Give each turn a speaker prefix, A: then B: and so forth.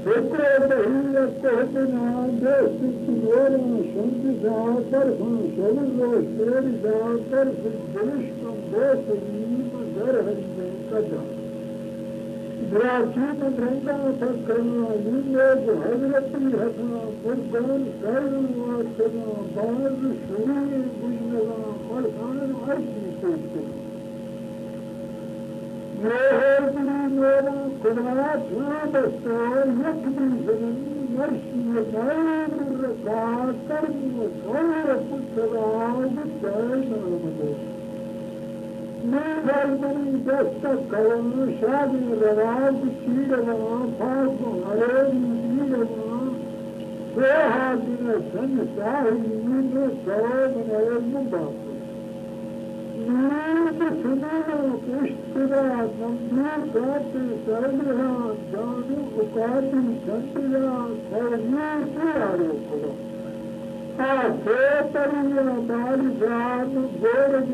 A: فکر بهیت تهتنا دست سنورا شند زعتر خان شبل و شیر زعتر فدرشتم باس نیم در هنجن کجا براچین رنگا تکرنا لینے جو حضرتی حسنا فرقان سائن واسنا باز شوری گجنگا فرقان عرشی سوچتے میرے دلی میرا قدرات نہ دستور یک بھی زمین مرشی دائر رکا کرم سور پتراب جائے نامدے میرے دلی دستک کرم شادی رواب شیروا پاک حریمی دیروا سوہا دن سن ساہی من سواب نرم باپ نور سنانا پشترا نمبر گاٹ سرمرا جانو اکاتی سنترا سرمیر پیارو کرو آسے پریا بال جان گورد